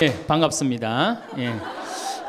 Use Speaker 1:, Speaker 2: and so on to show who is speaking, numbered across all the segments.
Speaker 1: 예, 반갑습니다. 예.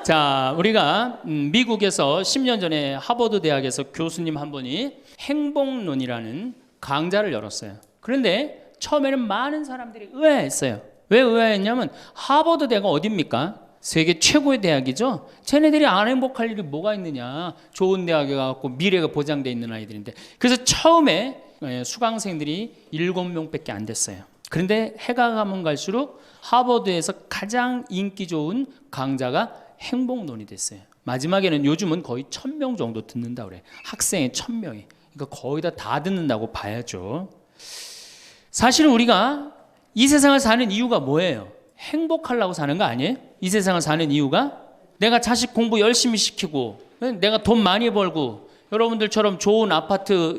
Speaker 1: 자, 우리가 미국에서 10년 전에 하버드 대학에서 교수님 한 분이 행복론이라는 강좌를 열었어요. 그런데 처음에는 많은 사람들이 의아했어요. 왜 의아했냐면 하버드 대학은 어딥니까? 세계 최고의 대학이죠. 쟤네들이 안 행복할 일이 뭐가 있느냐. 좋은 대학에 가고 미래가 보장돼 있는 아이들인데. 그래서 처음에 수강생들이 7명밖에 안 됐어요. 그런데 해가 가면 갈수록 하버드에서 가장 인기 좋은 강좌가 행복론이 됐어요. 마지막에는 요즘은 거의 1000명 정도 듣는다고 그래. 학생이 1000명이. 그러니까 거의 다 듣는다고 봐야죠. 사실 우리가 이 세상을 사는 이유가 뭐예요? 행복하려고 사는 거 아니에요? 이 세상을 사는 이유가 내가 자식 공부 열심히 시키고 내가 돈 많이 벌고 여러분들처럼 좋은 아파트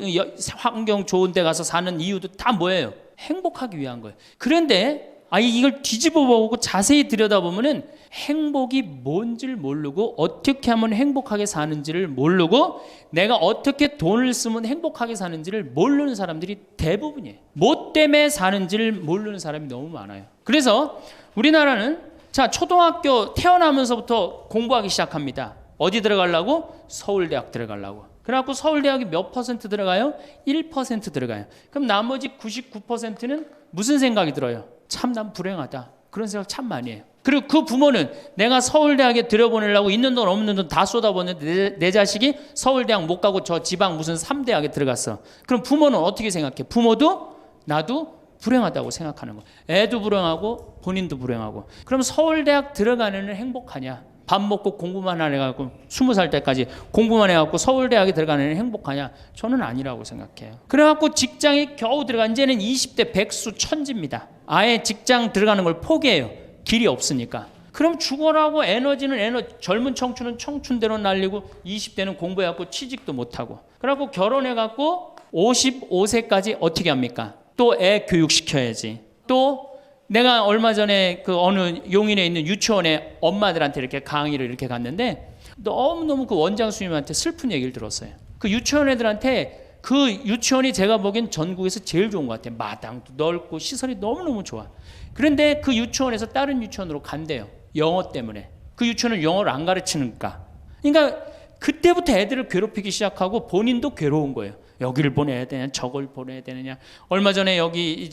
Speaker 1: 환경 좋은 데 가서 사는 이유도 다 뭐예요? 행복하기 위한 거예요. 그런데 이걸 뒤집어 보고 자세히 들여다보면은 행복이 뭔지를 모르고 어떻게 하면 행복하게 사는지를 모르고 내가 어떻게 돈을 쓰면 행복하게 사는지를 모르는 사람들이 대부분이에요. 뭐 때문에 사는지를 모르는 사람이 너무 많아요. 그래서 우리나라는 자 초등학교 태어나면서부터 공부하기 시작합니다. 어디 들어가려고? 서울대학 들어가려고. 그래갖고 서울대학이 몇 퍼센트 들어가요? 1% 들어가요. 그럼 나머지 99%는 무슨 생각이 들어요? 참 난 불행하다. 그런 생각 참 많이 해요. 그리고 그 부모는 내가 서울대학에 들여보내려고 있는 돈 없는 돈 다 쏟아붓는데 내 자식이 서울대학 못 가고 저 지방 무슨 3대학에 들어갔어. 그럼 부모는 어떻게 생각해? 부모도 나도 불행하다고 생각하는 거예요. 애도 불행하고 본인도 불행하고. 그럼 서울대학 들어가는 애는 행복하냐? 밥 먹고 공부만 해갖고 20살 때까지 공부만 해갖고 서울대학에 들어가는 애는 행복하냐? 저는 아니라고 생각해요. 그래갖고 직장에 겨우 들어간 이제는 20대 백수 천지입니다. 아예 직장 들어가는 걸 포기해요. 길이 없으니까. 그럼 죽어라고 에너지는 젊은 청춘은 청춘대로 날리고 20대는 공부해갖고 취직도 못하고 그래갖고 결혼해갖고 55세까지 어떻게 합니까? 또 애 교육시켜야지. 또 내가 얼마 전에 그 어느 용인에 있는 유치원에 엄마들한테 이렇게 강의를 이렇게 갔는데 너무너무 그 원장 선생님한테 슬픈 얘기를 들었어요. 그 유치원 애들한테 그 유치원이 제가 보기엔 전국에서 제일 좋은 것 같아요. 마당도 넓고 시설이 너무너무 좋아. 그런데 그 유치원에서 다른 유치원으로 간대요. 영어 때문에. 그 유치원은 영어를 안 가르치니까. 그러니까 그때부터 애들을 괴롭히기 시작하고 본인도 괴로운 거예요. 여기를 보내야 되냐 저걸 보내야 되느냐. 얼마 전에 여기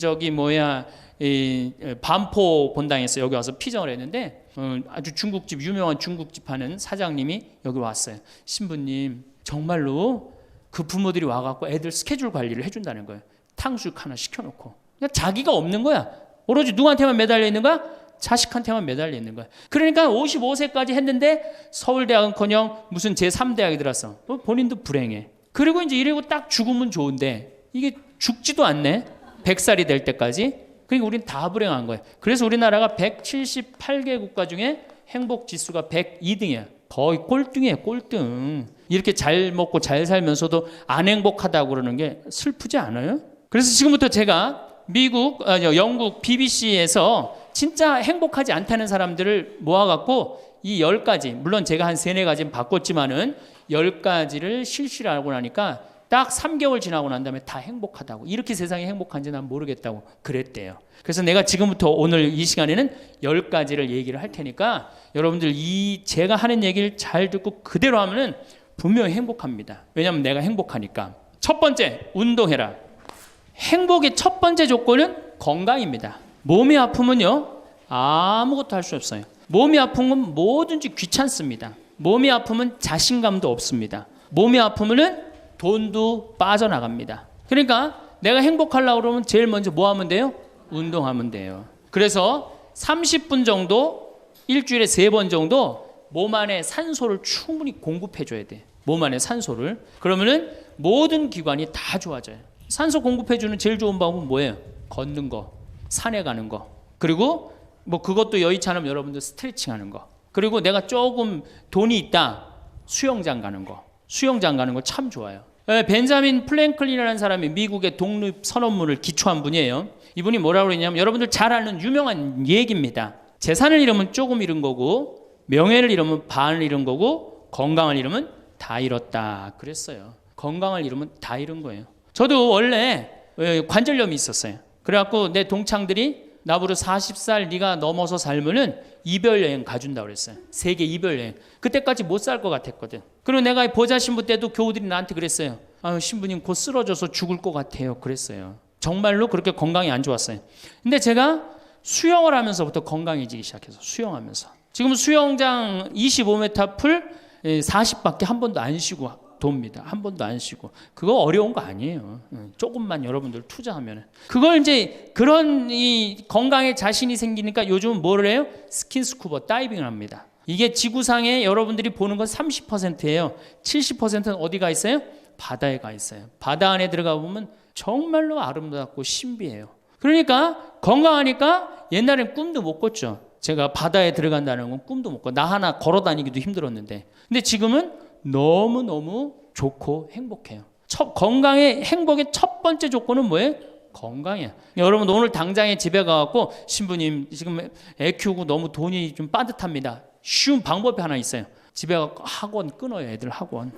Speaker 1: 반포 본당에서 여기 와서 피정을 했는데 아주 중국집 유명한 중국집 하는 사장님이 여기 왔어요. 신부님 정말로 그 부모들이 와갖고 애들 스케줄 관리를 해준다는 거예요. 탕수육 하나 시켜놓고 그러니까 자기가 없는 거야. 오로지 누구한테만 매달려 있는 거야? 자식한테만 매달려 있는 거야. 그러니까 55세까지 했는데 서울대학은커녕 무슨 제3대학에 들었어. 본인도 불행해. 그리고 이제 이러고 딱 죽으면 좋은데 이게 죽지도 않네. 100살이 될 때까지. 그러니까 우리는 다 불행한 거예요. 그래서 우리나라가 178개 국가 중에 행복 지수가 102등이야. 거의 꼴등이에요. 꼴등. 이렇게 잘 먹고 잘 살면서도 안 행복하다고 그러는 게 슬프지 않아요? 그래서 지금부터 제가 영국 BBC에서 진짜 행복하지 않다는 사람들을 모아갖고 이 10가지, 물론 제가 한 3-4가지는 바꿨지만은 10가지를 실시를 하고 나니까 딱 3개월 지나고 난 다음에 다 행복하다고. 이렇게 세상이 행복한지 난 모르겠다고 그랬대요. 그래서 내가 지금부터 오늘 이 시간에는 10가지를 얘기를 할 테니까 여러분들 제가 하는 얘기를 잘 듣고 그대로 하면은 분명히 행복합니다. 왜냐하면 내가 행복하니까. 첫 번째, 운동해라. 행복의 첫 번째 조건은 건강입니다. 몸이 아프면요 아무것도 할 수 없어요. 몸이 아픈 건 뭐든지 귀찮습니다. 몸이 아프면 자신감도 없습니다. 몸이 아프면은 돈도 빠져나갑니다. 그러니까 내가 행복하려고 그러면 제일 먼저 뭐 하면 돼요? 운동하면 돼요. 그래서 30분 정도 일주일에 3번 정도 몸 안에 산소를 충분히 공급해줘야 돼. 몸 안에 산소를. 그러면은 모든 기관이 다 좋아져요. 산소 공급해주는 제일 좋은 방법은 뭐예요? 걷는 거, 산에 가는 거. 그리고 뭐 그것도 여의치 않으면 여러분들 스트레칭 하는 거. 그리고 내가 조금 돈이 있다. 수영장 가는 거. 수영장 가는 거 참 좋아요. 벤자민 플랭클린이라는 사람이 미국의 독립선언문을 기초한 분이에요. 이분이 뭐라고 그러냐면 여러분들 잘 아는 유명한 얘기입니다. 재산을 잃으면 조금 잃은 거고 명예를 잃으면 반을 잃은 거고 건강을 잃으면 다 잃었다 그랬어요. 건강을 잃으면 다 잃은 거예요. 저도 원래 관절염이 있었어요. 그래갖고 내 동창들이 나보고 40살 네가 넘어서 살면은 이별 여행 가준다고 그랬어요. 세계 이별 여행. 그때까지 못 살 것 같았거든. 그리고 내가 보좌 신부 때도 교우들이 나한테 그랬어요. 아, 신부님 곧 쓰러져서 죽을 것 같아요. 그랬어요. 정말로 그렇게 건강이 안 좋았어요. 근데 제가 수영을 하면서부터 건강해지기 시작해서 수영하면서 지금 수영장 25m 풀 40밖에 한 번도 안 쉬고 돕니다. 한 번도 안 쉬고. 그거 어려운 거 아니에요. 조금만 여러분들 투자하면. 그걸 이제 그런 이 건강에 자신이 생기니까 요즘 뭐를 해요? 스킨스쿠버 다이빙을 합니다. 이게 지구상에 여러분들이 보는 건 30%예요. 70%는 어디가 있어요? 바다에 가 있어요. 바다 안에 들어가 보면 정말로 아름답고 신비해요. 그러니까 건강하니까 옛날엔 꿈도 못 꿨죠. 제가 바다에 들어간다는 건 꿈도 못 꿔. 나 하나 걸어 다니기도 힘들었는데. 근데 지금은 너무너무 좋고 행복해요. 건강의 행복의 첫 번째 조건은 뭐예요? 건강이야. 여러분 오늘 당장에 집에 가갖고 신부님 지금 애 키우고 너무 돈이 좀 빠듯합니다. 쉬운 방법이 하나 있어요. 집에 가서 학원 끊어요. 애들 학원.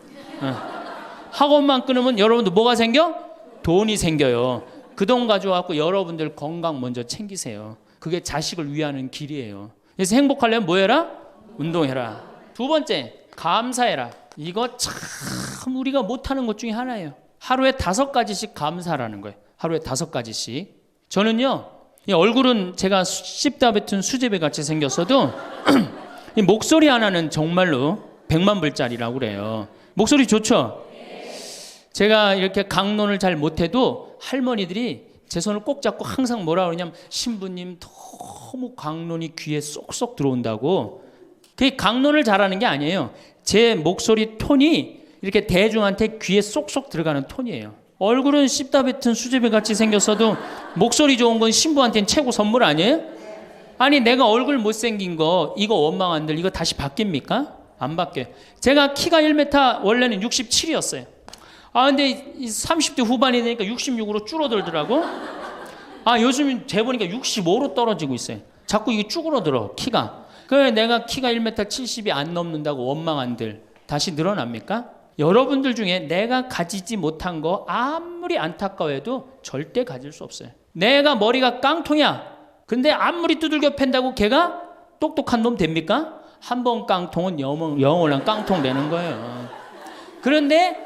Speaker 1: 학원만 끊으면 여러분들 뭐가 생겨? 돈이 생겨요. 그 돈 가져와서 여러분들 건강 먼저 챙기세요. 그게 자식을 위하는 길이에요. 그래서 행복하려면 뭐 해라? 운동해라. 두 번째, 감사해라. 이거 참 우리가 못하는 것 중에 하나예요. 하루에 5가지씩 감사라는 거예요. 하루에 5가지씩. 저는요, 이 얼굴은 제가 씹다 뱉은 수제비 같이 생겼어도 이 목소리 하나는 정말로 100만 불짜리라고 그래요. 목소리 좋죠? 제가 이렇게 강론을 잘 못해도 할머니들이 제 손을 꼭 잡고 항상 뭐라 그러냐면 신부님 너무 강론이 귀에 쏙쏙 들어온다고. 그게 강론을 잘하는 게 아니에요. 제 목소리 톤이 이렇게 대중한테 귀에 쏙쏙 들어가는 톤이에요. 얼굴은 씹다 뱉은 수제비 같이 생겼어도 목소리 좋은 건 신부한테는 최고 선물 아니에요? 아니 내가 얼굴 못생긴 거 이거 원망한들 이거 다시 바뀝니까? 안 바뀌어요. 제가 키가 1m 원래는 67이었어요. 아 근데 30대 후반이 되니까 66으로 줄어들더라고. 아 요즘 재보니까 65로 떨어지고 있어요. 자꾸 이게 쭈그러들어 키가. 그래 내가 키가 1m 70이 안 넘는다고 원망한들 다시 늘어납니까? 여러분들 중에 내가 가지지 못한 거 아무리 안타까워해도 절대 가질 수 없어요. 내가 머리가 깡통이야. 근데 아무리 두들겨 팬다고 걔가 똑똑한 놈 됩니까? 한 번 깡통은 영원한 깡통 되는 거예요. 그런데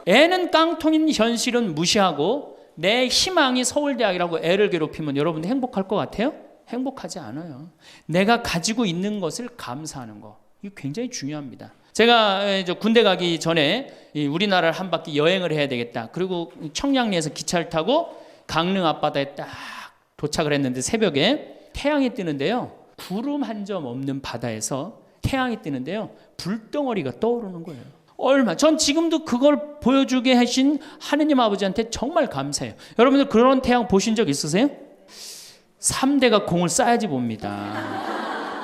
Speaker 1: 애는 깡통인 현실은 무시하고 내 희망이 서울대학이라고 애를 괴롭히면 여러분들 행복할 것 같아요? 행복하지 않아요. 내가 가지고 있는 것을 감사하는 거. 이거 굉장히 중요합니다. 제가 군대 가기 전에 우리나라를 한 바퀴 여행을 해야 되겠다. 그리고 청량리에서 기차를 타고 강릉 앞바다에 딱 도착을 했는데 새벽에 태양이 뜨는데요. 구름 한 점 없는 바다에서 태양이 뜨는데요. 불덩어리가 떠오르는 거예요. 전 지금도 그걸 보여주게 하신 하느님 아버지한테 정말 감사해요. 여러분들 그런 태양 보신 적 있으세요? 3대가 공을 쌓아야지 봅니다.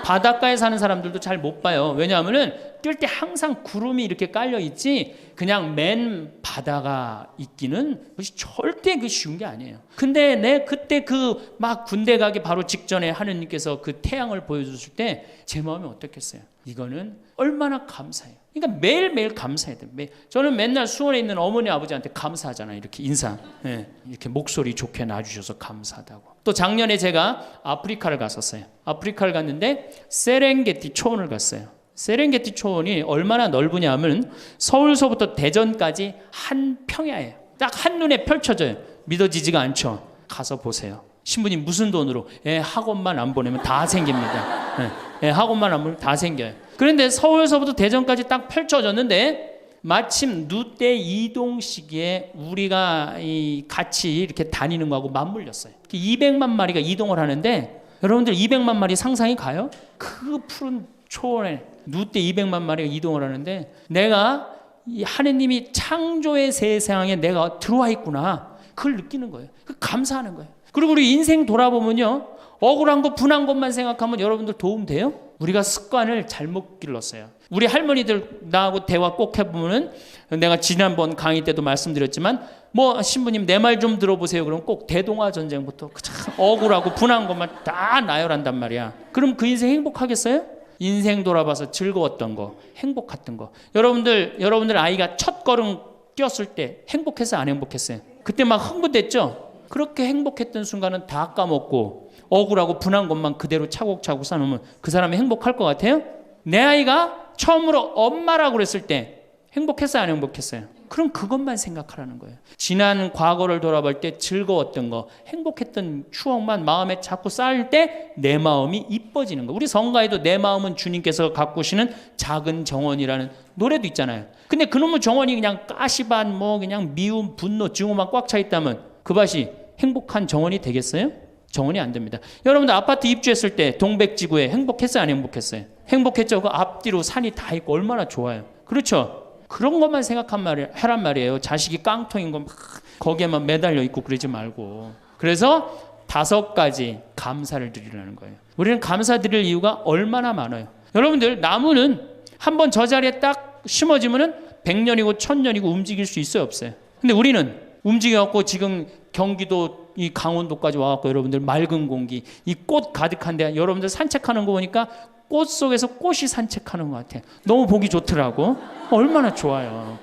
Speaker 1: 바닷가에 사는 사람들도 잘 못 봐요. 왜냐하면은 뛸 때 항상 구름이 이렇게 깔려 있지 그냥 맨 바다가 있기는 절대 그 쉬운 게 아니에요. 근데 내 그때 그 막 군대 가기 바로 직전에 하느님께서 그 태양을 보여줬을 때 제 마음이 어떻겠어요? 이거는 얼마나 감사해요. 그러니까 매일매일 감사해야 돼요. 저는 맨날 수원에 있는 어머니 아버지한테 감사하잖아요. 이렇게 인사. 네. 이렇게 목소리 좋게 놔주셔서 감사하다고. 또 작년에 제가 아프리카를 갔었어요. 아프리카를 갔는데 세렝게티 초원을 갔어요. 세렝게티 초원이 얼마나 넓으냐 하면 서울서부터 대전까지 한 평야예요. 딱 한눈에 펼쳐져요. 믿어지지가 않죠. 가서 보세요. 신부님 무슨 돈으로? 학원만 안 보내면 다 생깁니다. 학원만 안 보내면 다 생겨요. 그런데 서울서부터 대전까지 딱 펼쳐졌는데 마침 누대 이동 시기에 우리가 같이 이렇게 다니는 거하고 맞물렸어요. 200만 마리가 이동을 하는데 여러분들 200만 마리 상상이 가요? 그 푸른 초원에 누대 200만 마리가 이동을 하는데 내가 이 하느님이 창조의 세상에 내가 들어와 있구나. 그걸 느끼는 거예요. 감사하는 거예요. 그리고 우리 인생 돌아보면요. 억울한 거 분한 것만 생각하면 여러분들 도움 돼요? 우리가 습관을 잘못 길렀어요. 우리 할머니들 나하고 대화 꼭 해보면은 내가 지난번 강의 때도 말씀드렸지만 신부님 내 말 좀 들어보세요. 그럼 꼭 대동아 전쟁부터 참 억울하고 분한 것만 다 나열한단 말이야. 그럼 그 인생 행복하겠어요? 인생 돌아봐서 즐거웠던 거, 행복했던 거. 여러분들 아이가 첫 걸음 뛰었을 때 행복했어요? 안 행복했어요? 그때 막 흥분됐죠? 그렇게 행복했던 순간은 다 까먹고 억울하고 분한 것만 그대로 차곡차곡 쌓아놓으면 그 사람이 행복할 것 같아요? 내 아이가 처음으로 엄마라고 그랬을 때 행복했어요, 안 행복했어요? 그럼 그것만 생각하라는 거예요. 지난 과거를 돌아볼 때 즐거웠던 거, 행복했던 추억만 마음에 자꾸 쌓일 때 내 마음이 이뻐지는 거. 우리 성가에도 내 마음은 주님께서 가꾸시는 작은 정원이라는 노래도 있잖아요. 근데 그놈의 정원이 그냥 가시밭, 그냥 미움, 분노, 증오만 꽉 차 있다면 그 밭이 행복한 정원이 되겠어요? 정원이 안 됩니다. 여러분들 아파트 입주했을 때 동백지구에 행복했어요, 안 행복했어요? 행복했죠. 그 앞뒤로 산이 다 있고 얼마나 좋아요. 그렇죠? 그런 것만 하란 말이에요. 자식이 깡통인 거 막 거기에만 매달려 있고 그러지 말고. 그래서 5가지 감사를 드리라는 거예요. 우리는 감사드릴 이유가 얼마나 많아요. 여러분들 나무는 한번 저 자리에 딱 심어지면은 100년이고 1000년이고 움직일 수 있어요, 없어요? 근데 우리는 움직여갖고 지금 경기도 이 강원도까지 와갖고 여러분들 맑은 공기, 이 꽃 가득한데 여러분들 산책하는 거 보니까 꽃 속에서 꽃이 산책하는 것 같아. 너무 보기 좋더라고. 얼마나 좋아요.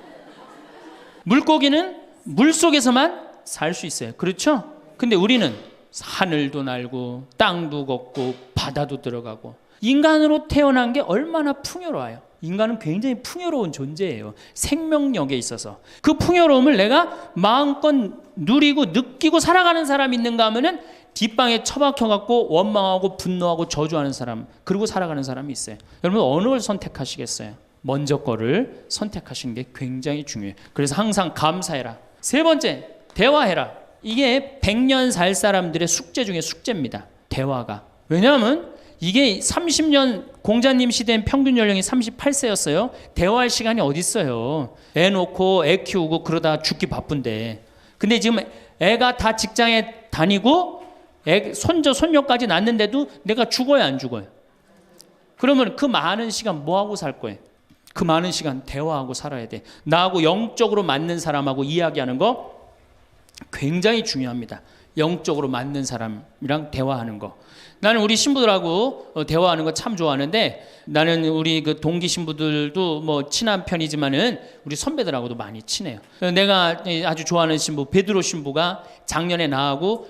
Speaker 1: 물고기는 물 속에서만 살 수 있어요. 그렇죠? 근데 우리는 하늘도 날고 땅도 걷고 바다도 들어가고 인간으로 태어난 게 얼마나 풍요로워요. 인간은 굉장히 풍요로운 존재예요. 생명력에 있어서. 그 풍요로움을 내가 마음껏 누리고 느끼고 살아가는 사람이 있는가 하면은 뒷방에 처박혀갖고 원망하고 분노하고 저주하는 사람, 그리고 살아가는 사람이 있어요. 여러분 어느 걸 선택하시겠어요? 먼저 거를 선택하시는 게 굉장히 중요해요. 그래서 항상 감사해라. 3번째, 대화해라. 이게 100년 살 사람들의 숙제 중에 숙제입니다. 대화가. 왜냐하면 이게 30년 공자님 시대엔 평균 연령이 38세였어요. 대화할 시간이 어디 있어요? 애 놓고 애 키우고 그러다 죽기 바쁜데. 근데 지금 애가 다 직장에 다니고 손자 손녀까지 낳는데도 내가 죽어야 안 죽어요? 그러면 그 많은 시간 뭐하고 살 거예요? 그 많은 시간 대화하고 살아야 돼. 나하고 영적으로 맞는 사람하고 이야기하는 거 굉장히 중요합니다. 영적으로 맞는 사람이랑 대화하는 거. 나는 우리 신부들하고 대화하는 거 참 좋아하는데, 나는 우리 그 동기 신부들도 뭐 친한 편이지만은 우리 선배들하고도 많이 친해요. 내가 아주 좋아하는 신부 베드로 신부가 작년에 나하고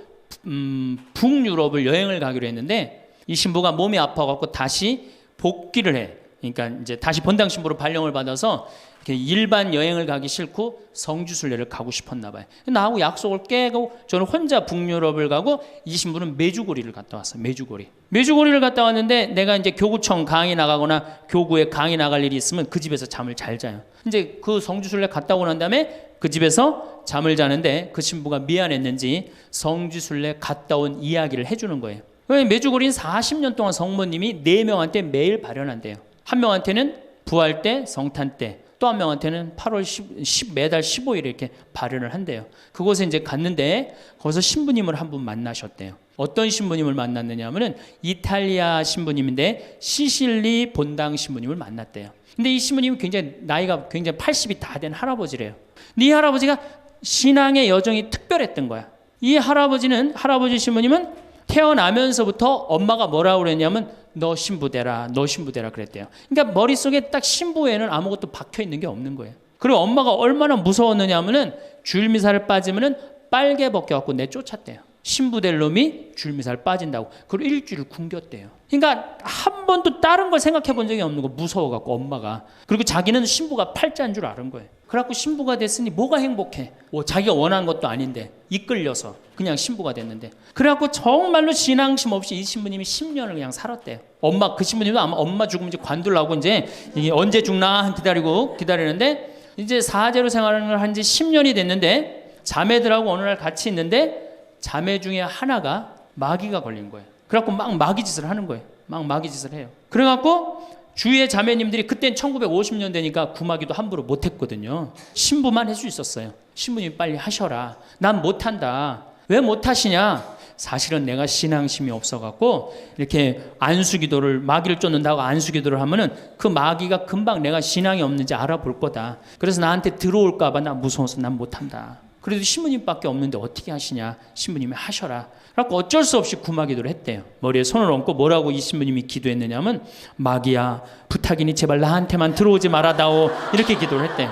Speaker 1: 북유럽을 여행을 가기로 했는데, 이 신부가 몸이 아파갖고 다시 복귀를 해. 그러니까 이제 다시 본당 신부로 발령을 받아서 일반 여행을 가기 싫고 성주순례를 가고 싶었나 봐요. 나하고 약속을 깨고 저는 혼자 북유럽을 가고, 이 신부는 메주고리를 갔다 왔어요. 메주고리를 갔다 왔는데, 내가 이제 교구청 강의 나가거나 교구에 강의 나갈 일이 있으면 그 집에서 잠을 잘 자요. 이제 그 성주순례 갔다 오고 난 다음에 그 집에서 잠을 자는데, 그 신부가 미안했는지 성주순례 갔다 온 이야기를 해주는 거예요. 메주고리는 40년 동안 성모님이 4명한테 매일 발현한대요. 한 명한테는 부활 때, 성탄 때, 또 한 명한테는 8월 10 매달 15일에 이렇게 발현을 한대요. 그곳에 이제 갔는데 거기서 신부님을 한 분 만나셨대요. 어떤 신부님을 만났느냐 하면은 이탈리아 신부님인데 시실리 본당 신부님을 만났대요. 근데 이 신부님은 나이가 굉장히 80이 다 된 할아버지래요. 근데 이 할아버지가 신앙의 여정이 특별했던 거야. 이 할아버지 신부님은 태어나면서부터 엄마가 뭐라고 그랬냐면 너 신부되라 그랬대요. 그러니까 머릿속에 딱 신부에는 아무것도 박혀 있는 게 없는 거예요. 그리고 엄마가 얼마나 무서웠느냐 하면은 줄미사를 빠지면은 빨개 벗겨갖고 내쫓았대요. 신부될 놈이 줄미사를 빠진다고. 그리고 일주일 굶겼대요. 그러니까 한 번도 다른 걸 생각해 본 적이 없는 거, 무서워갖고 엄마가. 그리고 자기는 신부가 팔자인 줄 아는 거예요. 그래갖고 신부가 됐으니 뭐가 행복해? 자기가 원한 것도 아닌데 이끌려서 그냥 신부가 됐는데, 그래갖고 정말로 신앙심 없이 이 신부님이 10년을 그냥 살았대요. 그 신부님도 아마 엄마 죽으면 이제 관두려고 이제 이게 언제 죽나 기다리는데, 이제 사제로 생활을 한 지 10년이 됐는데, 자매들하고 어느 날 같이 있는데 자매 중에 하나가 마귀가 걸린 거예요. 그래갖고 막 마귀짓을 하는 거예요. 막 마귀짓을 해요. 그래갖고 주위의 자매님들이, 그땐 1950년대니까 구마기도 함부로 못했거든요. 신부만 할 수 있었어요. 신부님이 빨리 하셔라. 난 못한다. 왜 못하시냐? 사실은 내가 신앙심이 없어갖고 이렇게 안수기도를, 마귀를 쫓는다고 안수기도를 하면은 그 마귀가 금방 내가 신앙이 없는지 알아볼 거다. 그래서 나한테 들어올까봐 나 무서워서 난 못한다. 그래도 신부님밖에 없는데 어떻게 하시냐? 신부님이 하셔라. 그래서 어쩔 수 없이 구마기도를 했대요. 머리에 손을 얹고 뭐라고 이 신부님이 기도했느냐면, 마귀야 부탁이니 제발 나한테만 들어오지 말아다오, 이렇게 기도를 했대요.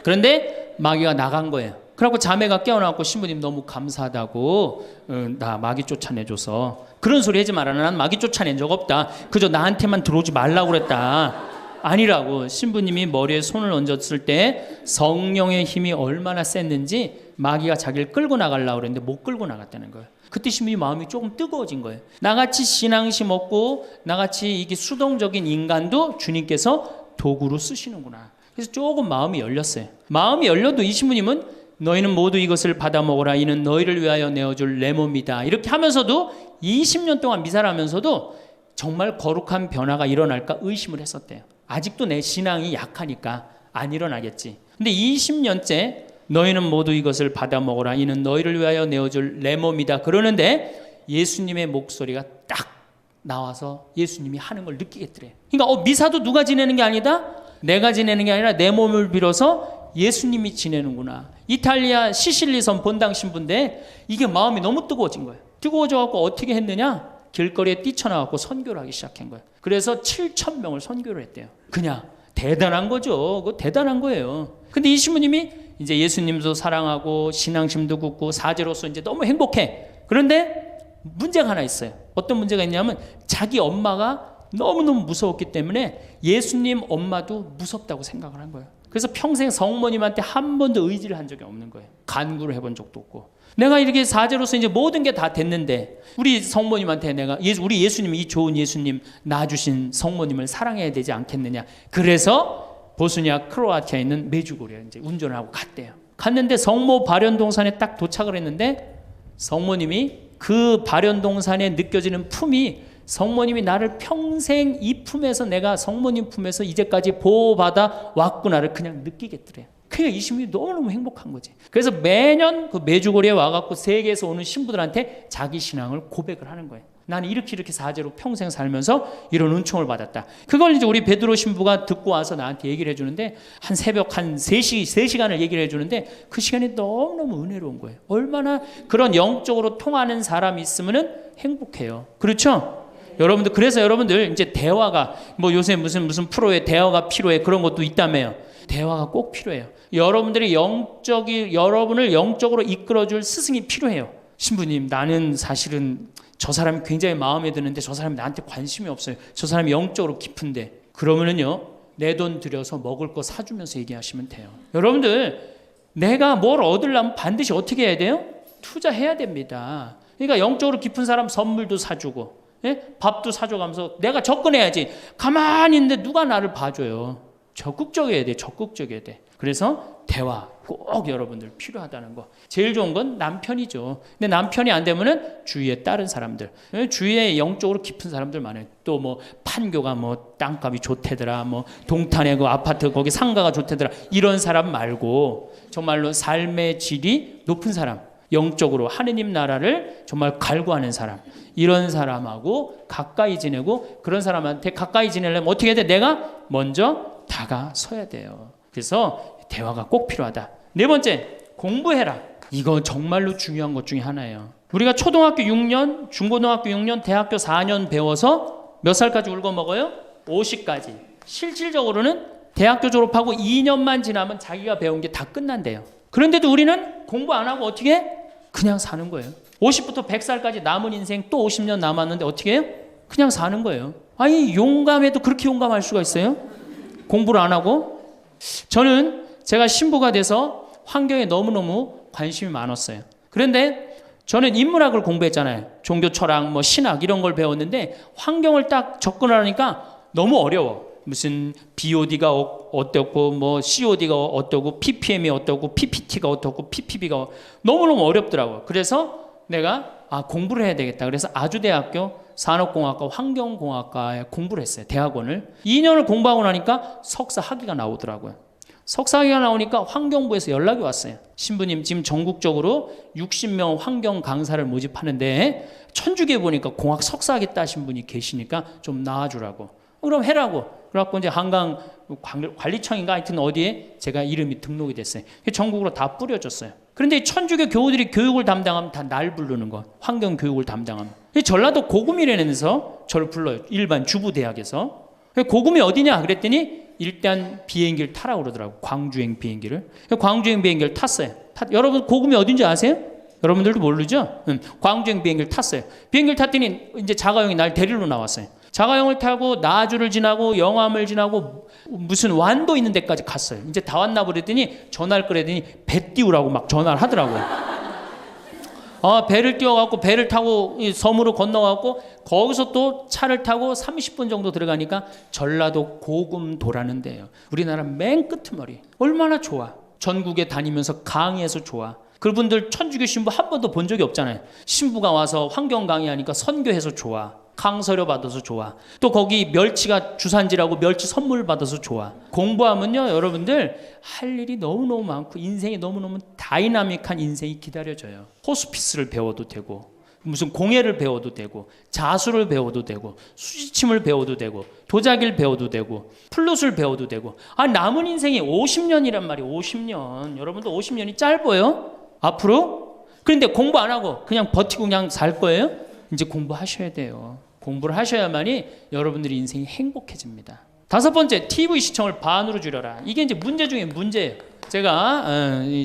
Speaker 1: 그런데 마귀가 나간 거예요. 그래갖고 자매가 깨어나고 신부님 너무 감사하다고 나 마귀 쫓아내줘서 그런 소리 하지 마라. 난 마귀 쫓아낸 적 없다. 그저 나한테만 들어오지 말라고 그랬다. 아니라고. 신부님이 머리에 손을 얹었을 때 성령의 힘이 얼마나 셌는지 마귀가 자기를 끌고 나가려고 그랬는데 못 끌고 나갔다는 거예요. 그때 신부님 마음이 조금 뜨거워진 거예요. 나같이 신앙심 없고 나같이 이게 수동적인 인간도 주님께서 도구로 쓰시는구나. 그래서 조금 마음이 열렸어요. 마음이 열려도 이 신부님은 너희는 모두 이것을 받아 먹어라. 이는 너희를 위하여 내어줄 내 몸이다. 이렇게 하면서도 20년 동안 미사를 하면서도 정말 거룩한 변화가 일어날까 의심을 했었대요. 아직도 내 신앙이 약하니까 안 일어나겠지. 근데 20년째 너희는 모두 이것을 받아 먹어라. 이는 너희를 위하여 내어줄 내 몸이다. 그러는데 예수님의 목소리가 딱 나와서 예수님이 하는 걸 느끼겠더래. 그러니까 미사도 누가 지내는 게 아니다? 내가 지내는 게 아니라 내 몸을 빌어서 예수님이 지내는구나. 이탈리아 시실리섬 본당 신부인데 이게 마음이 너무 뜨거워진 거예요. 뜨거워져갖고 어떻게 했느냐? 길거리에 뛰쳐나와서 선교를 하기 시작한 거예요. 그래서 7,000명을 선교를 했대요. 그냥 대단한 거죠. 그거 대단한 거예요. 근데 이 신부님이 이제 예수님도 사랑하고 신앙심도 굳고 사제로서 이제 너무 행복해. 그런데 문제가 하나 있어요. 어떤 문제가 있냐면 자기 엄마가 너무너무 무서웠기 때문에 예수님 엄마도 무섭다고 생각을 한 거예요. 그래서 평생 성모님한테 한 번도 의지를 한 적이 없는 거예요. 간구를 해본 적도 없고. 내가 이렇게 사제로서 이제 모든 게 다 됐는데 우리 성모님한테 내가 우리 예수님, 이 좋은 예수님 낳아주신 성모님을 사랑해야 되지 않겠느냐. 그래서 보스니아 크로아티아에 있는 메주고리에 이제 운전을 하고 갔대요. 갔는데 성모 발현동산에 딱 도착을 했는데 성모님이 그 발현동산에 느껴지는 품이 성모님이 나를 평생 이 품에서 내가 성모님 품에서 이제까지 보호받아 왔구나를 그냥 느끼겠더래요. 그러니까 이 신부님이 너무너무 행복한 거지. 그래서 매년 그 메주고리에 와갖고 세계에서 오는 신부들한테 자기 신앙을 고백을 하는 거예요. 나는 이렇게 사제로 평생 살면서 이런 은총을 받았다. 그걸 이제 우리 베드로 신부가 듣고 와서 나한테 얘기를 해주는데 한 새벽 한 3시간을 얘기를 해주는데 그 시간이 너무너무 은혜로운 거예요. 얼마나 그런 영적으로 통하는 사람이 있으면 행복해요. 그렇죠? 여러분들, 그래서 여러분들 이제 대화가 뭐 요새 무슨 프로에 대화가 필요해 그런 것도 있다며요. 대화가 꼭 필요해요. 여러분들이 여러분을 영적으로 이끌어줄 스승이 필요해요. 신부님, 나는 사실은 저 사람이 굉장히 마음에 드는데 저 사람이 나한테 관심이 없어요. 저 사람이 영적으로 깊은데. 그러면은요, 내 돈 들여서 먹을 거 사주면서 얘기하시면 돼요. 여러분들, 내가 뭘 얻으려면 반드시 어떻게 해야 돼요? 투자해야 됩니다. 그러니까 영적으로 깊은 사람 선물도 사주고, 예? 밥도 사줘가면서 내가 접근해야지. 가만히 있는데 누가 나를 봐줘요. 적극적이어야 돼. 적극적이어야 돼. 그래서 대화 꼭 여러분들 필요하다는 거. 제일 좋은 건 남편이죠. 근데 남편이 안 되면은 주위에 다른 사람들, 주위에 영적으로 깊은 사람들 많아요. 또 뭐 판교가 뭐 땅값이 좋대더라, 뭐 동탄에 그 아파트 거기 상가가 좋대더라, 이런 사람 말고 정말로 삶의 질이 높은 사람, 영적으로 하느님 나라를 정말 갈구하는 사람, 이런 사람하고 가까이 지내고, 그런 사람한테 가까이 지내려면 어떻게 해야 돼? 내가 먼저 다가서야 돼요. 그래서 대화가 꼭 필요하다. 네 번째, 공부해라. 이거 정말로 중요한 것 중에 하나예요. 우리가 초등학교 6년, 중고등학교 6년, 대학교 4년 배워서 몇 살까지 울고 먹어요? 50까지. 실질적으로는 대학교 졸업하고 2년만 지나면 자기가 배운 게 다 끝난대요. 그런데도 우리는 공부 안 하고 어떻게 해? 그냥 사는 거예요. 50부터 100살까지 남은 인생 또 50년 남았는데 어떻게 해요? 그냥 사는 거예요. 아니, 용감해도 그렇게 용감할 수가 있어요? 공부를 안 하고? 저는 제가 신부가 돼서 환경에 너무너무 관심이 많았어요. 그런데 저는 인문학을 공부했잖아요. 종교 철학, 뭐 신학 이런 걸 배웠는데 환경을 딱 접근하니까 너무 어려워. 무슨 BOD가 어떻고, 뭐 COD가 어떻고, PPM이 어떻고, PPT가 어떻고, PPB가 너무너무 어렵더라고요. 그래서 내가 공부를 해야 되겠다. 그래서 아주대학교 산업공학과 환경공학과에 공부를 했어요. 대학원을. 2년을 공부하고 나니까 석사 학위가 나오더라고요. 석사 학위가 나오니까 환경부에서 연락이 왔어요. 신부님, 지금 전국적으로 60명 환경 강사를 모집하는데 천주교에 보니까 공학 석사 하겠다 하신 분이 계시니까 좀 나와주라고. 그럼 해라고. 그래갖고 이제 한강 관리청인가 하여튼 어디에 제가 이름이 등록이 됐어요. 전국으로 다 뿌려졌어요. 그런데 천주교 교우들이 교육을 담당하면 다 날 부르는 거. 환경 교육을 담당하면. 전라도 고구미라면서 저를 불러요. 일반 주부대학에서. 고구미 어디냐 그랬더니 일단 비행기를 타라고 그러더라고. 광주행 비행기를. 광주행 비행기를 탔어요. 여러분 고금이 어딘지 아세요? 여러분들도 모르죠? 광주행 비행기를 탔어요. 비행기를 탔더니 이제 자가용이 날 데리러 나왔어요. 자가용을 타고 나주를 지나고 영암을 지나고 무슨 완도 있는 데까지 갔어요. 이제 다 왔나 보랬더니 전화를 끌더니 배 띄우라고 막 전화를 하더라고요. 배를 띄워갖고 배를 타고 섬으로 건너갖고 거기서 또 차를 타고 30분 정도 들어가니까 전라도 고금도라는 데예요. 우리나라 맨 끝머리. 얼마나 좋아. 전국에 다니면서 강의해서 좋아. 그분들 천주교 신부 한 번도 본 적이 없잖아요. 신부가 와서 환경 강의하니까 선교해서 좋아. 강서료 받아서 좋아. 또 거기 멸치가 주산지라고 멸치 선물 받아서 좋아. 공부하면요 여러분들 할 일이 너무너무 많고 인생이 너무너무 다이나믹한 인생이 기다려져요. 호스피스를 배워도 되고 무슨 공예를 배워도 되고 자수를 배워도 되고 수지침을 배워도 되고 도자기를 배워도 되고 플룻을 배워도 되고 남은 인생이 50년이란 말이에요. 50년. 여러분도 50년이 짧아요? 앞으로? 그런데 공부 안 하고 그냥 버티고 그냥 살 거예요? 이제 공부하셔야 돼요. 공부를 하셔야만이 여러분들의 인생이 행복해집니다. 5번째, TV 시청을 반으로 줄여라. 이게 이제 문제 중에 문제예요. 제가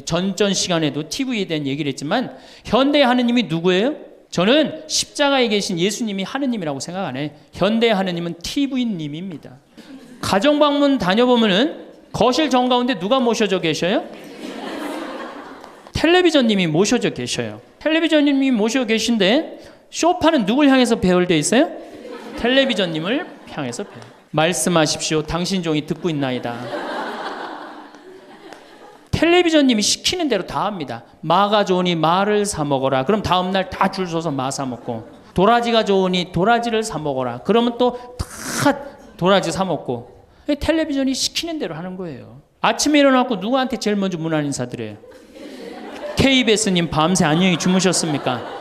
Speaker 1: 전전 시간에도 TV에 대한 얘기를 했지만 현대의 하느님이 누구예요? 저는 십자가에 계신 예수님이 하느님이라고 생각 안 해요. 현대의 하느님은 TV님입니다. 가정방문 다녀보면은 거실 정가운데 누가 모셔져 계셔요? 텔레비전님이 모셔져 계셔요. 텔레비전님이 모셔 계신데 소파는 누굴 향해서 배열되어 있어요? 텔레비전님을 향해서 배열. 말씀하십시오. 당신 종이 듣고 있나이다. 텔레비전님이 시키는 대로 다 합니다. 마가 좋으니 마를 사 먹어라. 그럼 다음날 다 줄 서서 마 사 먹고, 도라지가 좋으니 도라지를 사 먹어라. 그러면 또 다 도라지 사 먹고. 텔레비전이 시키는 대로 하는 거예요. 아침에 일어나고 누구한테 제일 먼저 문안 인사드려요? KBS님 밤새 안녕히 주무셨습니까?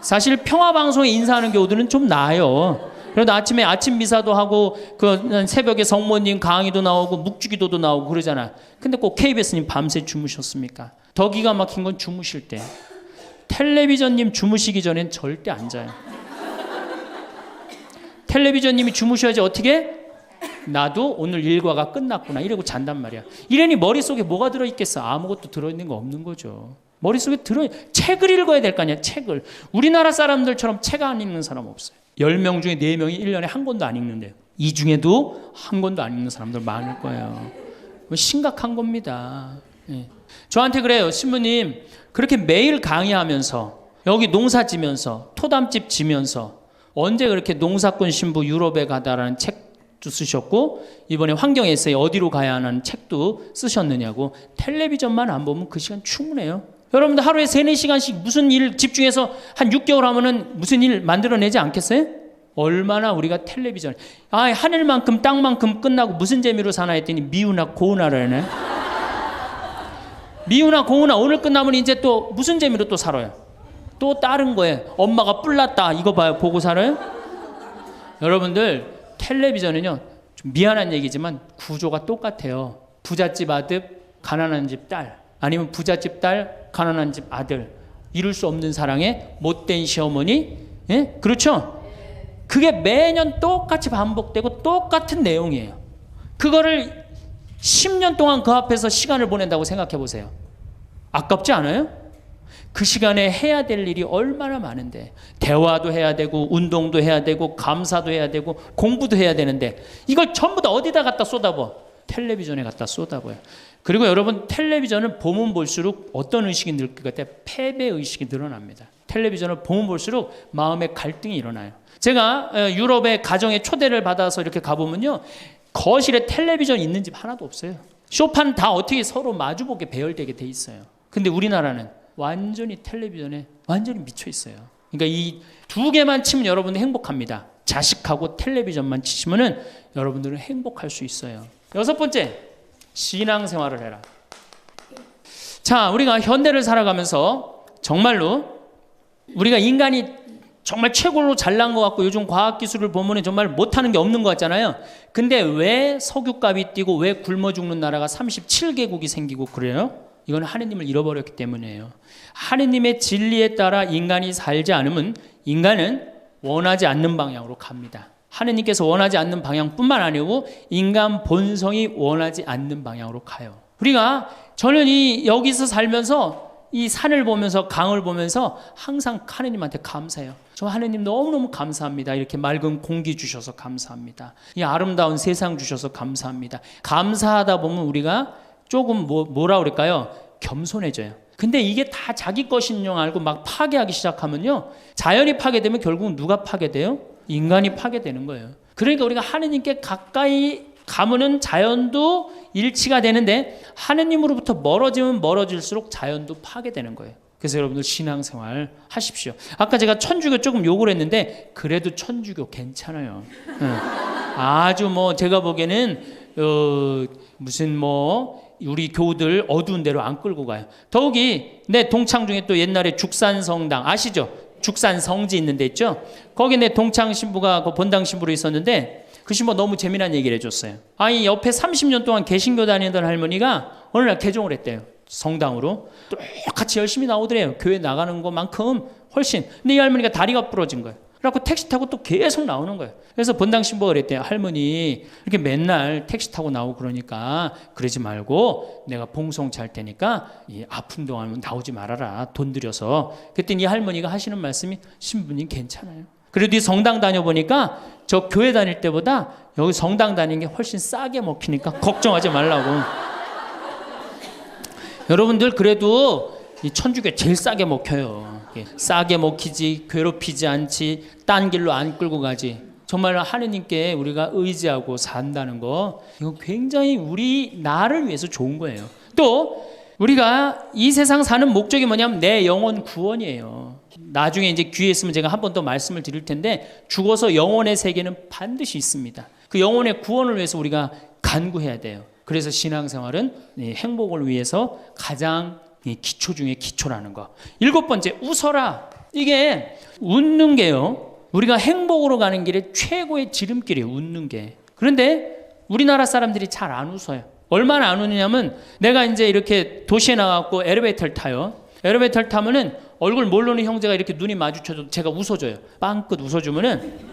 Speaker 1: 사실 평화방송에 인사하는 경우들은 좀 나아요. 그래도 아침에 아침 미사도 하고 그 새벽에 성모님 강의도 나오고 묵주기도도 나오고 그러잖아. 근데 꼭 KBS님 밤새 주무셨습니까? 더 기가 막힌 건 주무실 때. 텔레비전님 주무시기 전엔 절대 안 자요. 텔레비전님이 주무셔야지 어떻게? 나도 오늘 일과가 끝났구나 이러고 잔단 말이야. 이러니 머릿속에 뭐가 들어있겠어? 아무것도 들어있는 거 없는 거죠. 머릿속에 책을 읽어야 될 거 아니야. 책을. 우리나라 사람들처럼 책 안 읽는 사람 없어요. 10명 중에 4명이 1년에 한 권도 안 읽는데요. 이 중에도 한 권도 안 읽는 사람들 많을 거예요. 심각한 겁니다. 예. 저한테 그래요. 신부님 그렇게 매일 강의하면서 여기 농사 지면서 토담집 지면서 언제 그렇게 농사꾼 신부 유럽에 가다라는 책도 쓰셨고 이번에 환경 에세이 어디로 가야 하는 책도 쓰셨느냐고. 텔레비전만 안 보면 그 시간 충분해요. 여러분들 하루에 3-4시간씩 무슨 일 집중해서 한 6개월 하면은 무슨 일 만들어내지 않겠어요? 얼마나 우리가 텔레비전 하늘만큼 땅만큼 끝나고 무슨 재미로 사나 했더니 미우나 고우나를 하네. 미우나 고우나 오늘 끝나면 이제 또 무슨 재미로 또 살아요? 또 다른 거예요. 엄마가 뿔났다 이거 봐요. 보고 살아요? 여러분들 텔레비전은요 좀 미안한 얘기지만 구조가 똑같아요. 부잣집 아들 가난한 집 딸, 아니면 부잣집 딸 가난한 집 아들, 이룰 수 없는 사랑에 못된 시어머니. 예? 그렇죠? 그게 매년 똑같이 반복되고 똑같은 내용이에요. 그거를 10년 동안 그 앞에서 시간을 보낸다고 생각해 보세요. 아깝지 않아요? 그 시간에 해야 될 일이 얼마나 많은데, 대화도 해야 되고 운동도 해야 되고 감사도 해야 되고 공부도 해야 되는데 이걸 전부 다 어디다 갖다 쏟아부어? 텔레비전에 갖다 쏟아부어요. 그리고 여러분 텔레비전을 보면 볼수록 어떤 의식이 늘 것 같아요? 패배의식이 늘어납니다. 텔레비전을 보면 볼수록 마음의 갈등이 일어나요. 제가 유럽의 가정에 초대를 받아서 이렇게 가보면요 거실에 텔레비전 있는 집 하나도 없어요. 소파는 다 어떻게 서로 마주보게 배열되게 돼 있어요. 근데 우리나라는 완전히 텔레비전에 완전히 미쳐 있어요. 그러니까 이 두 개만 치면 여러분들 행복합니다. 자식하고 텔레비전만 치시면은 여러분들은 행복할 수 있어요. 6번째, 신앙생활을 해라. 자, 우리가 현대를 살아가면서 정말로 우리가 인간이 정말 최고로 잘난 것 같고 요즘 과학기술을 보면 정말 못하는 게 없는 것 같잖아요. 근데 왜 석유값이 뛰고 왜 굶어 죽는 나라가 37개국이 생기고 그래요? 이건 하느님을 잃어버렸기 때문이에요. 하느님의 진리에 따라 인간이 살지 않으면 인간은 원하지 않는 방향으로 갑니다. 하느님께서 원하지 않는 방향뿐만 아니고 인간 본성이 원하지 않는 방향으로 가요. 우리가 저는 여기서 살면서 이 산을 보면서 강을 보면서 항상 하느님한테 감사해요. 저 하느님 너무너무 감사합니다. 이렇게 맑은 공기 주셔서 감사합니다. 이 아름다운 세상 주셔서 감사합니다. 감사하다 보면 우리가 조금 뭐라 그럴까요? 겸손해져요. 근데 이게 다 자기 것인 줄 알고 막 파괴하기 시작하면요, 자연이 파괴되면 결국은 누가 파괴돼요? 인간이 파괴되는 거예요. 그러니까 우리가 하느님께 가까이 가면은 자연도 일치가 되는데, 하느님으로부터 멀어지면 멀어질수록 자연도 파괴되는 거예요. 그래서 여러분들 신앙생활 하십시오. 아까 제가 천주교 조금 욕을 했는데 그래도 천주교 괜찮아요. 아주 제가 보기에는 무슨 우리 교우들 어두운 데로 안 끌고 가요. 더욱이 내 동창 중에 또 옛날에 죽산성당 아시죠? 죽산 성지 있는 데 있죠? 거기 내 동창 신부가 그 본당 신부로 있었는데, 그 신부 너무 재미난 얘기를 해줬어요. 아니 옆에 30년 동안 개신교 다니던 할머니가 어느 날 개종을 했대요. 성당으로 똑같이 열심히 나오더래요. 교회 나가는 것만큼 훨씬. 근데 이 할머니가 다리가 부러진 거예요. 그래갖고 택시 타고 또 계속 나오는 거예요. 그래서 본당 신부가 그랬대요. 할머니 이렇게 맨날 택시 타고 나오고 그러니까 그러지 말고 내가 봉송 잘 테니까 이 아픈 동안 나오지 말아라, 돈 들여서. 그랬더니 이 할머니가 하시는 말씀이, 신부님 괜찮아요. 그래도 이 성당 다녀보니까 저 교회 다닐 때보다 여기 성당 다니는 게 훨씬 싸게 먹히니까 걱정하지 말라고. 여러분들 그래도 이 천주교 제일 싸게 먹혀요. 싸게 먹히지, 괴롭히지 않지, 딴 길로 안 끌고 가지. 정말 하느님께 우리가 의지하고 산다는 거, 이거 굉장히 나를 위해서 좋은 거예요. 또 우리가 이 세상 사는 목적이 뭐냐면 내 영혼 구원이에요. 나중에 이제 기회 있으면 제가 한 번 더 말씀을 드릴 텐데, 죽어서 영혼의 세계는 반드시 있습니다. 그 영혼의 구원을 위해서 우리가 간구해야 돼요. 그래서 신앙생활은 행복을 위해서 가장 기초 중에 기초라는 거. 7번째, 웃어라. 이게 웃는 게요, 우리가 행복으로 가는 길에 최고의 지름길이에요. 웃는 게. 그런데 우리나라 사람들이 잘 안 웃어요. 얼마나 안 웃느냐면, 내가 이제 이렇게 도시에 나가고 엘리베이터를 타요. 엘리베이터를 타면은 얼굴 모르는 형제가 이렇게 눈이 마주쳐도 제가 웃어줘요. 빵긋 웃어주면은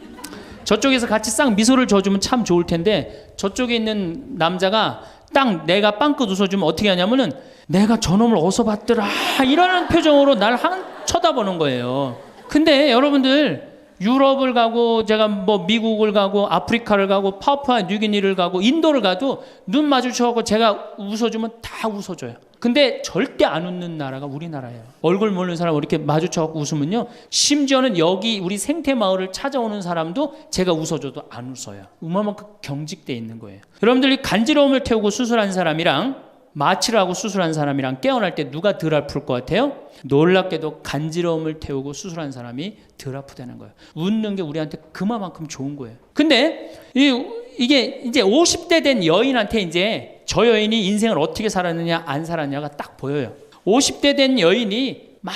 Speaker 1: 저쪽에서 같이 싹 미소를 줘주면 참 좋을 텐데, 저쪽에 있는 남자가 딱 내가 빵긋 웃어주면 어떻게 하냐면은, 내가 저놈을 어디서 봤더라 이러는 표정으로 날 쳐다보는 거예요. 근데 여러분들 유럽을 가고, 제가 미국을 가고, 아프리카를 가고, 파푸아 뉴기니를 가고, 인도를 가도 눈 마주쳐서 제가 웃어주면 다 웃어줘요. 근데 절대 안 웃는 나라가 우리나라예요. 얼굴 모르는 사람 이렇게 마주쳐서 웃으면요, 심지어는 여기 우리 생태마을을 찾아오는 사람도 제가 웃어줘도 안 웃어요. 그만큼 경직돼 있는 거예요. 여러분들이 간지러움을 태우고 수술한 사람이랑 마취를 하고 수술한 사람이랑 깨어날 때 누가 덜 아플 것 같아요? 놀랍게도 간지러움을 태우고 수술한 사람이 덜 아프다는 거예요. 웃는 게 우리한테 그만큼 좋은 거예요. 근데 이게 이제 50대 된 여인한테 이제 저 여인이 인생을 어떻게 살았느냐 안 살았냐가 딱 보여요. 50대 된 여인이 막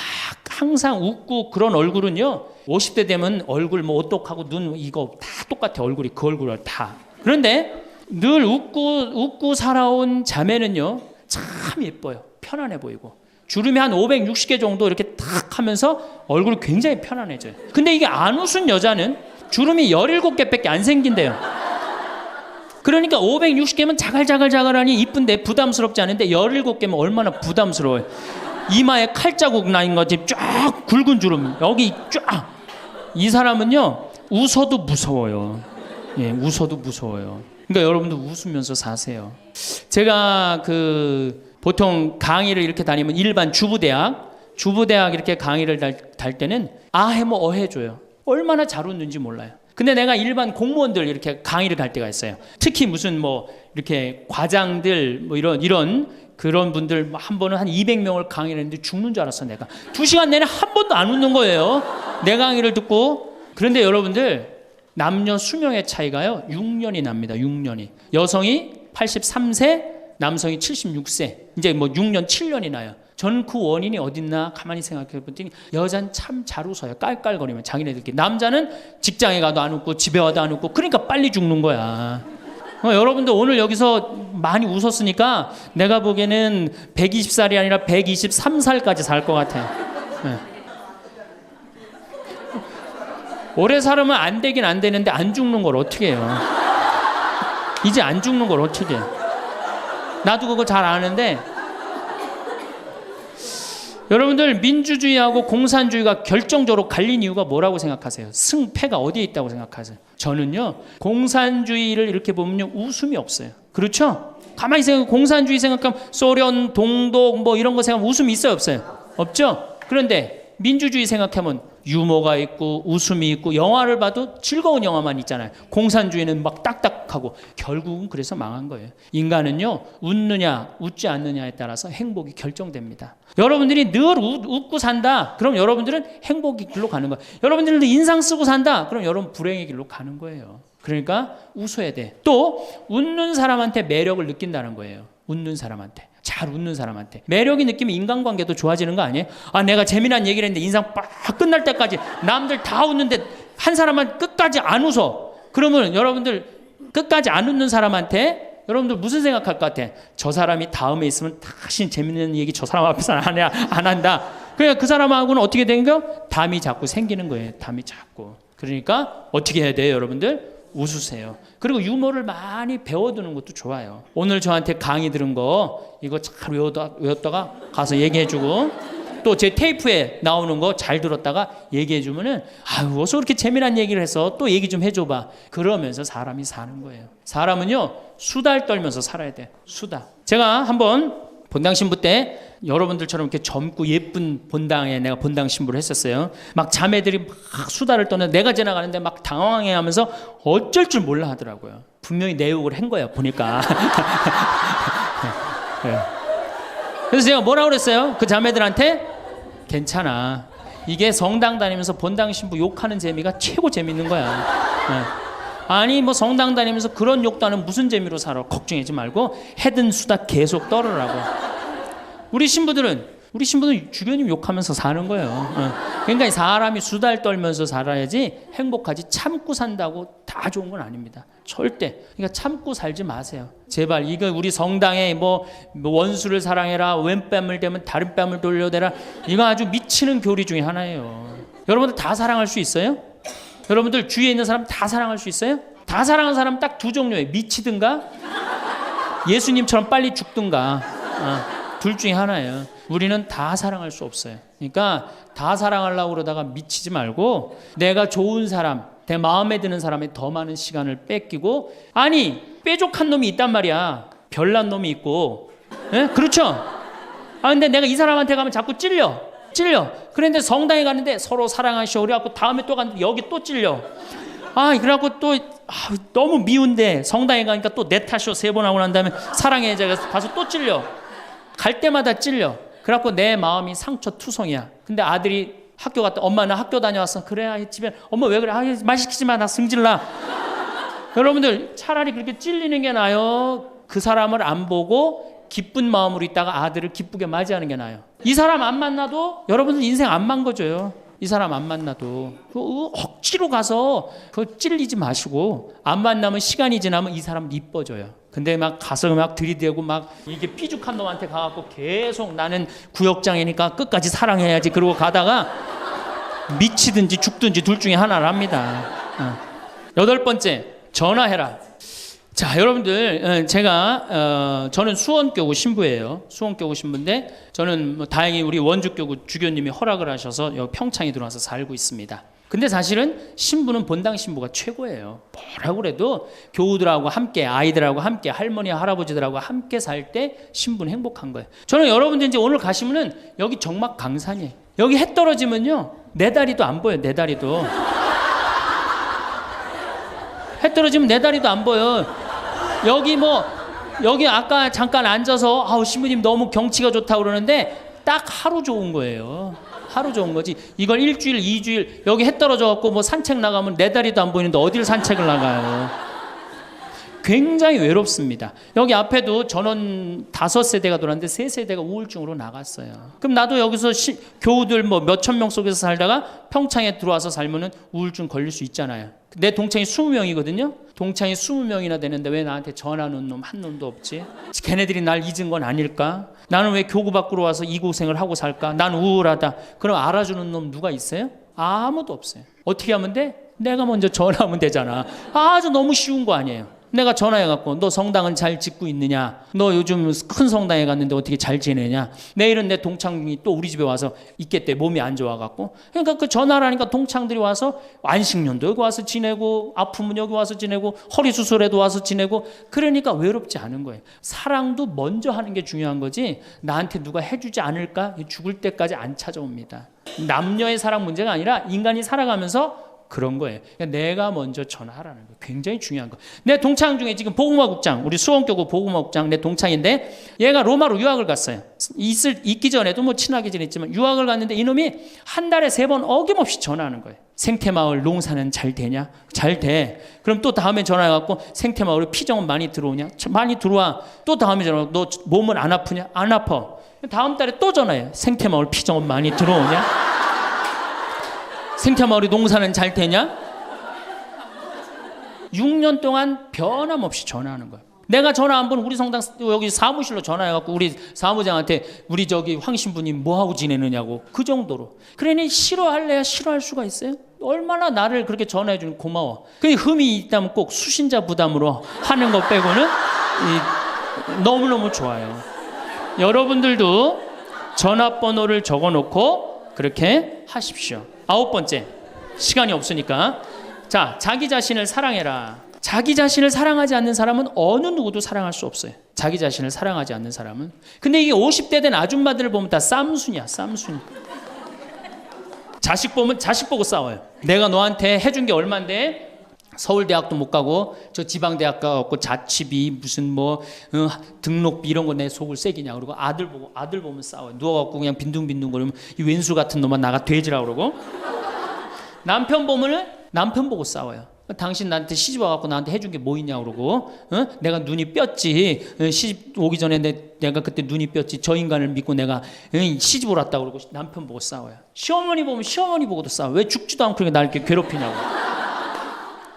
Speaker 1: 항상 웃고 그런 얼굴은요, 50대 되면 얼굴 오똑하고 눈 이거 다 똑같아. 얼굴이 그 얼굴을 다. 그런데 늘 웃고 살아온 자매는요, 참 예뻐요. 편안해 보이고. 주름이 한 560개 정도 이렇게 탁 하면서 얼굴이 굉장히 편안해져요. 근데 이게 안 웃은 여자는 주름이 17개밖에 안 생긴대요. 그러니까 560개면 자갈자갈자갈하니 이쁜데 부담스럽지 않은데 17개면 얼마나 부담스러워요. 이마에 칼자국 나인 거지, 쫙 굵은 주름 여기 쫙. 이 사람은요, 웃어도 무서워요. 예, 웃어도 무서워요. 그러니까 여러분도 웃으면서 사세요. 제가 보통 강의를 이렇게 다니면 일반 주부대학 이렇게 강의를 달 때는 아해모 어해줘요. 얼마나 잘 웃는지 몰라요. 근데 내가 일반 공무원들 이렇게 강의를 갈 때가 있어요. 특히 무슨 이렇게 과장들 이런 그런 분들 한 번은 한 200명을 강의를 했는데 죽는 줄 알았어. 내가 2시간 내내 한 번도 안 웃는 거예요. 내 강의를 듣고. 그런데 여러분들, 남녀 수명의 차이가요 6년이 납니다. 6년이. 여성이 83세, 남성이 76세. 이제 6년 7년이 나요. 저는 그 원인이 어딨나 가만히 생각해 봤더니, 여자는 참 잘 웃어요. 깔깔거리면 자기네들끼리. 남자는 직장에 가도 안 웃고 집에 와도 안 웃고, 그러니까 빨리 죽는 거야. 여러분들 오늘 여기서 많이 웃었으니까 내가 보기에는 120살이 아니라 123살까지 살 것 같아요. 네. 오래 살으면 안 되긴 안 되는데 안 죽는 걸 어떻게 해요? 이제 안 죽는 걸 어떻게 해요? 나도 그거 잘 아는데 여러분들 민주주의하고 공산주의가 결정적으로 갈린 이유가 뭐라고 생각하세요? 승패가 어디에 있다고 생각하세요? 저는요 공산주의를 이렇게 보면요 웃음이 없어요. 그렇죠? 가만히 생각해 공산주의 생각하면 소련, 동독 뭐 이런 거 생각하면 웃음이 있어요 없어요? 없죠? 그런데 민주주의 생각하면 유머가 있고 웃음이 있고 영화를 봐도 즐거운 영화만 있잖아요. 공산주의는 막 딱딱하고 결국은 그래서 망한 거예요. 인간은요 웃느냐 웃지 않느냐에 따라서 행복이 결정됩니다. 여러분들이 늘 웃고 산다 그럼 여러분들은 행복의 길로 가는 거예요. 여러분들도 인상 쓰고 산다 그럼 여러분 불행의 길로 가는 거예요. 그러니까 웃어야 돼. 또 웃는 사람한테 매력을 느낀다는 거예요. 웃는 사람한테, 잘 웃는 사람한테 매력이 느끼면 인간관계도 좋아지는 거 아니에요? 아 내가 재미난 얘기를 했는데 인상 빡 끝날 때까지 남들 다 웃는데 한 사람만 끝까지 안 웃어. 그러면 여러분들 끝까지 안 웃는 사람한테 여러분들 무슨 생각할 것 같아? 저 사람이 다음에 있으면 다시 재밌는 얘기 저 사람 앞에서 안 한다. 그러니까 그 사람하고는 어떻게 되는 거? 담이 자꾸 생기는 거예요. 담이 자꾸. 그러니까 어떻게 해야 돼요 여러분들? 웃으세요. 그리고 유머를 많이 배워두는 것도 좋아요. 오늘 저한테 강의 들은 거 이거 잘 외웠다가 가서 얘기해주고 또 제 테이프에 나오는 거 잘 들었다가 얘기해주면은 아유 어서 그렇게 재미난 얘기를 해서 또 얘기 좀 해줘봐. 그러면서 사람이 사는 거예요. 사람은요 수다를 떨면서 살아야 돼. 수다. 제가 한번 본당 신부 때 여러분들처럼 이렇게 젊고 예쁜 본당에 내가 본당 신부를 했었어요. 막 자매들이 막 수다를 떠는 내가 지나가는데 막 당황해하면서 어쩔 줄 몰라 하더라고요. 분명히 내 욕을 한 거야 보니까. 네. 그래서 제가 뭐라고 그랬어요? 그 자매들한테 괜찮아. 이게 성당 다니면서 본당 신부 욕하는 재미가 최고 재밌는 거야. 네. 아니 뭐 성당 다니면서 그런 욕도 하는 무슨 재미로 살아. 걱정하지 말고 해든 수다 계속 떨으라고. 우리 신부들은 주변님 욕하면서 사는 거예요. 그러니까 사람이 수다를 떨면서 살아야지 행복하지 참고 산다고 다 좋은 건 아닙니다. 절대. 그러니까 참고 살지 마세요. 제발 이거 우리 성당에 뭐 원수를 사랑해라 왼뺨을 대면 다른 뺨을 돌려대라 이거 아주 미치는 교리 중에 하나예요. 여러분들 다 사랑할 수 있어요? 여러분들 주위에 있는 사람 다 사랑할 수 있어요? 다 사랑하는 사람 딱 두 종류예요. 미치든가 예수님처럼 빨리 죽든가 둘 중에 하나예요. 우리는 다 사랑할 수 없어요. 그러니까 다 사랑하려고 그러다가 미치지 말고 내가 좋은 사람, 내 마음에 드는 사람에 더 많은 시간을 뺏기고 아니 뾰족한 놈이 있단 말이야. 별난 놈이 있고 예? 그렇죠? 아 근데 내가 이 사람한테 가면 자꾸 찔려. 그런데 성당에 가는데 서로 사랑하시오 그래갖고 다음에 또 갔는데 여기 또 찔려. 아 그래갖고 또 너무 미운데 성당에 가니까 또 내 탓이오 3번 하고 난 다음에 사랑해 가서 또 찔려. 갈 때마다 찔려. 그래갖고 내 마음이 상처투성이야. 근데 아들이 학교 갔다 엄마 나 학교 다녀왔어. 그래 집에 엄마 왜 그래? 말 시키지 마. 나 승질나. 여러분들 차라리 그렇게 찔리는 게 나아요. 그 사람을 안 보고 기쁜 마음으로 있다가 아들을 기쁘게 맞이하는 게 나아요. 이 사람 안 만나도 여러분들 인생 안 망가져요. 이 사람 안 만나도 억지로 가서 그거 찔리지 마시고 안 만나면 시간이 지나면 이 사람 이뻐져요. 근데 막 가서 막 들이대고 막 이게 삐죽한 놈한테 가갖고 계속 나는 구역장이니까 끝까지 사랑해야지 그러고 가다가 미치든지 죽든지 둘 중에 하나를 합니다. 8번째 전화해라. 자 여러분들 제가 저는 수원교구 신부예요. 수원교구 신부인데 저는 뭐 다행히 우리 원주교구 주교님이 허락을 하셔서 여기 평창에 들어와서 살고 있습니다. 근데 사실은 신부는 본당 신부가 최고예요. 뭐라고 그래도 교우들하고 함께 아이들하고 함께 할머니 할아버지들하고 함께 살 때 신부는 행복한 거예요. 저는 여러분들 이제 오늘 가시면은 여기 정막 강산이에요. 여기 해 떨어지면요 내 다리도 안 보여. 내 다리도 해 떨어지면 내 다리도 안 보여. 여기 아까 잠깐 앉아서 아우 신부님 너무 경치가 좋다고 그러는데 딱 하루 좋은 거예요. 하루 좋은 거지. 이걸 일주일, 2주일 여기 해 떨어져 갖고 뭐 산책 나가면 내 다리도 안 보이는데 어딜 산책을 나가요. 굉장히 외롭습니다. 여기 앞에도 전원 5세대가 돌았는데 3세대가 우울증으로 나갔어요. 그럼 나도 여기서 교우들 뭐 몇천 명 속에서 살다가 평창에 들어와서 살면은 우울증 걸릴 수 있잖아요. 내 동창이 20명이거든요. 동창이 20명이나 되는데 왜 나한테 전화하는 놈 한 놈도 없지? 걔네들이 날 잊은 건 아닐까? 나는 왜 교구 밖으로 와서 이 고생을 하고 살까? 난 우울하다. 그럼 알아주는 놈 누가 있어요? 아무도 없어요. 어떻게 하면 돼? 내가 먼저 전화하면 되잖아. 아주 너무 쉬운 거 아니에요. 내가 전화해갖고 너 성당은 잘 짓고 있느냐? 너 요즘 큰 성당에 갔는데 어떻게 잘 지내냐? 내일은 내 동창이 또 우리 집에 와서 있겠대. 몸이 안 좋아갖고. 그러니까 그 전화를 하니까 동창들이 와서 안식년도 여기 와서 지내고 아프면 여기 와서 지내고 허리 수술에도 와서 지내고 그러니까 외롭지 않은 거예요. 사랑도 먼저 하는 게 중요한 거지 나한테 누가 해주지 않을까? 죽을 때까지 안 찾아옵니다. 남녀의 사랑 문제가 아니라 인간이 살아가면서 그런 거예요. 그러니까 내가 먼저 전화하라는 거예요. 굉장히 중요한 거. 내 동창 중에 지금 복음화국장, 우리 수원교구 복음화국장 내 동창인데 얘가 로마로 유학을 갔어요. 있기 전에도 뭐 친하게 지냈지만 유학을 갔는데 이놈이 한 달에 3번 어김없이 전화하는 거예요. 생태마을 농사는 잘 되냐? 잘 돼. 그럼 또 다음에 전화해갖고 생태마을에 피정은 많이 들어오냐? 많이 들어와. 또 다음에 전화하고 너 몸은 안 아프냐? 안 아파. 다음 달에 또 전화해요. 생태마을 피정은 많이 들어오냐? 생태마을의 농사는 잘 되냐? 6년 동안 변함없이 전화하는 거야. 내가 전화 한 번 우리 성당 여기 사무실로 전화해갖고 우리 사무장한테 우리 저기 황신부님 뭐하고 지내느냐고 그 정도로. 그러니 싫어할래야 싫어할 수가 있어요? 얼마나 나를 그렇게 전화해주는 고마워. 그 흠이 있다면 꼭 수신자 부담으로 하는 것 빼고는 너무너무 좋아요. 여러분들도 전화번호를 적어놓고 그렇게 하십시오. 9번째, 시간이 없으니까. 자, 자기 자신을 사랑해라. 자기 자신을 사랑하지 않는 사람은 어느 누구도 사랑할 수 없어요. 자기 자신을 사랑하지 않는 사람은. 근데 이게 50대 된 아줌마들을 보면 다 쌈순이야, 쌈순이. 자식 보면 자식 보고 싸워요. 내가 너한테 해준 게 얼만데 서울대학도 못 가고 저 지방대학 가고 자취비 무슨 뭐 등록비 이런 거 내 속을 새기냐 그러고 아들 보면 싸워요. 누워갖고 그냥 빈둥빈둥거리면 이 왼수 같은 놈아 나가 돼지라 그러고 남편 보면은 남편 보고 싸워요. 당신 나한테 시집 와갖고 나한테 해준 게 뭐 있냐 그러고 내가 눈이 뼈지 시집 오기 전에 내가 그때 눈이 뼈지 저 인간을 믿고 내가 시집을 왔다 그러고 남편 보고 싸워요. 시어머니 보면 시어머니 보고도 싸워. 왜 죽지도 않고 그렇게 날 이렇게 괴롭히냐고.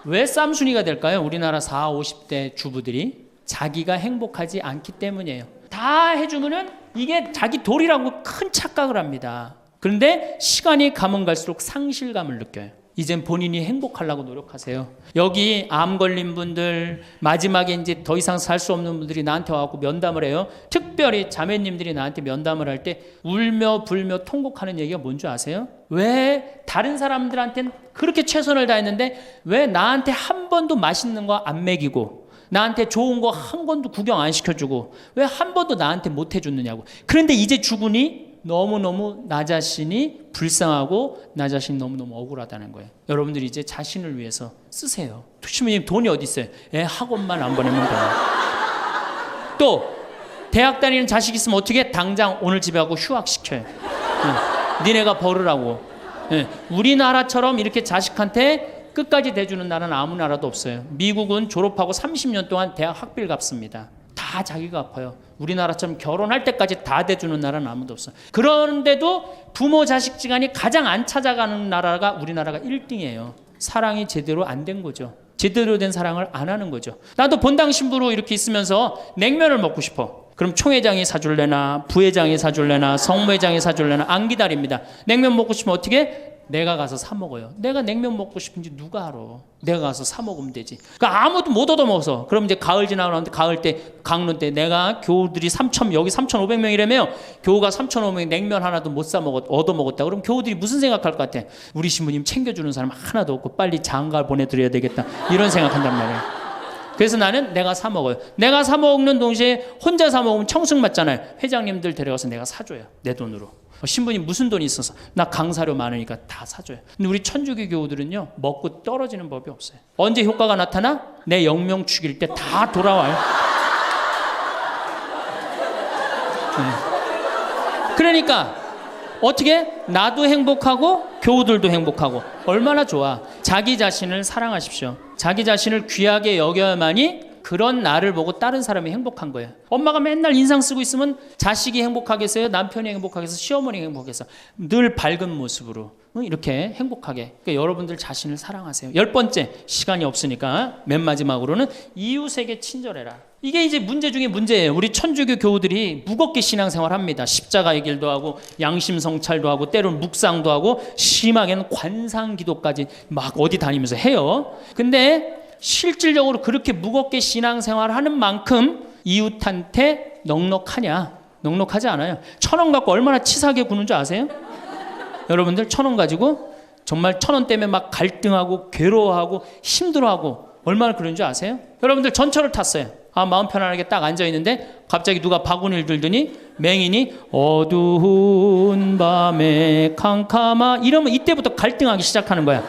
Speaker 1: 왜 쌈순이가 될까요? 우리나라 40, 50대 주부들이 자기가 행복하지 않기 때문이에요. 다 해주면은 이게 자기 도리라고 큰 착각을 합니다. 그런데 시간이 가면 갈수록 상실감을 느껴요. 이젠 본인이 행복하려고 노력하세요. 여기 암 걸린 분들, 마지막에 이제 더 이상 살 수 없는 분들이 나한테 와갖고 면담을 해요. 특별히 자매님들이 나한테 면담을 할 때 울며 불며 통곡하는 얘기가 뭔지 아세요? 왜 다른 사람들한테는 그렇게 최선을 다했는데 왜 나한테 한 번도 맛있는 거 안 먹이고 나한테 좋은 거 한 번도 구경 안 시켜주고 왜 한 번도 나한테 못 해줬느냐고. 그런데 이제 죽으니 너무너무 나 자신이 불쌍하고 나 자신이 너무너무 억울하다는 거예요. 여러분들이 이제 자신을 위해서 쓰세요. 신부님 돈이 어디 있어요? 학원만 안 보내면 돼요. 또 대학 다니는 자식 있으면 어떻게 당장 오늘 집에 가고 휴학시켜요. 니네가 벌으라고. 우리나라처럼 이렇게 자식한테 끝까지 대주는 나라는 아무 나라도 없어요. 미국은 졸업하고 30년 동안 대학 학비를 갚습니다. 다 자기가 갚아요. 우리나라처럼 결혼할 때까지 다 대주는 나라는 아무도 없어요. 그런데도 부모 자식 지간이 가장 안 찾아가는 나라가 우리나라가 1등이에요. 사랑이 제대로 안 된 거죠. 제대로 된 사랑을 안 하는 거죠. 나도 본당 신부로 이렇게 있으면서 냉면을 먹고 싶어. 그럼 총회장이 사줄래나 부회장이 사줄래나 성모회장이 사줄래나 안 기다립니다. 냉면 먹고 싶으면 어떻게? 내가 가서 사 먹어요. 내가 냉면 먹고 싶은지 누가 알아? 내가 가서 사 먹으면 되지. 그러니까 아무도 못 얻어먹어서. 그럼 이제 가을 지나가는데 가을 때 강론 때 내가 교우들이 여기 3,500명이라며 교우가 3,500명 냉면 하나도 못 사 먹었 얻어먹었다. 그럼 교우들이 무슨 생각할 것 같아? 우리 신부님 챙겨주는 사람 하나도 없고 빨리 장가 보내드려야 되겠다. 이런 생각한단 말이에요. 그래서 나는 내가 사 먹어요. 내가 사 먹는 동시에 혼자 사 먹으면 청승 맞잖아요. 회장님들 데려가서 내가 사줘요. 내 돈으로. 신부님 무슨 돈이 있어서? 나 강사료 많으니까 다 사줘요. 근데 우리 천주교 교우들은요 먹고 떨어지는 법이 없어요. 언제 효과가 나타나? 내 영명 죽일 때 다 돌아와요. 그러니까 어떻게? 나도 행복하고 교우들도 행복하고 얼마나 좋아. 자기 자신을 사랑하십시오. 자기 자신을 귀하게 여겨야만이 그런 나를 보고 다른 사람이 행복한 거예요. 엄마가 맨날 인상 쓰고 있으면 자식이 행복하겠어요? 남편이 행복하겠어요? 시어머니가 행복하겠어요? 늘 밝은 모습으로 이렇게 행복하게. 그러니까 여러분들 자신을 사랑하세요. 10번째, 시간이 없으니까 맨 마지막으로는 이웃에게 친절해라. 이게 이제 문제 중에 문제예요. 우리 천주교 교우들이 무겁게 신앙생활합니다. 십자가의 길도 하고 양심 성찰도 하고 때로는 묵상도 하고 심하게는 관상기도까지 막 어디 다니면서 해요. 근데 실질적으로 그렇게 무겁게 신앙생활하는 만큼 이웃한테 넉넉하냐? 넉넉하지 않아요. 1,000원 갖고 얼마나 치사하게 구는 줄 아세요? 여러분들 1,000원 가지고 정말 1,000원 때문에 막 갈등하고 괴로워하고 힘들어하고 얼마나 그런 줄 아세요? 여러분들 전철을 탔어요. 마음 편안하게 딱 앉아있는데 갑자기 누가 바구니를 들더니 맹인이 어두운 밤에 캄캄하 이러면 이때부터 갈등하기 시작하는 거야.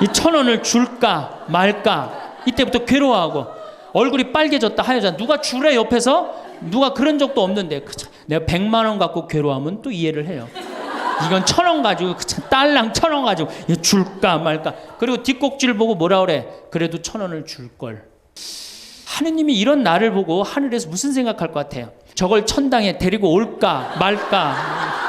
Speaker 1: 이 1,000원을 줄까 말까 이때부터 괴로워하고 얼굴이 빨개졌다 하여졌다. 누가 주래 옆에서? 누가 그런 적도 없는데 내가 100만 원 갖고 괴로워하면 또 이해를 해요. 이건 1,000원 가지고 딸랑 1,000원 가지고 줄까 말까. 그리고 뒷꼭지를 보고 뭐라 그래? 그래도 1,000원을 줄걸. 하느님이 이런 나를 보고 하늘에서 무슨 생각할 것 같아요? 저걸 천당에 데리고 올까 말까.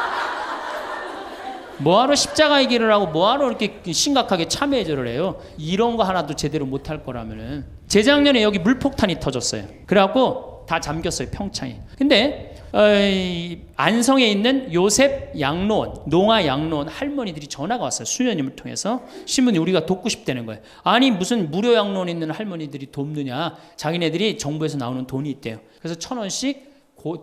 Speaker 1: 뭐하러 십자가의 길을 하고 뭐하러 이렇게 심각하게 참회절을 해요? 이런 거 하나도 제대로 못할 거라면은. 재작년에 여기 물폭탄이 터졌어요. 그래갖고 다 잠겼어요, 평창에. 근데 안성에 있는 요셉 양로원, 농아 양로원 할머니들이 전화가 왔어요. 수녀님을 통해서. 신부님 우리가 돕고 싶다는 거예요. 아니 무슨 무료 양로원 있는 할머니들이 돕느냐. 자기네들이 정부에서 나오는 돈이 있대요. 그래서 1,000원씩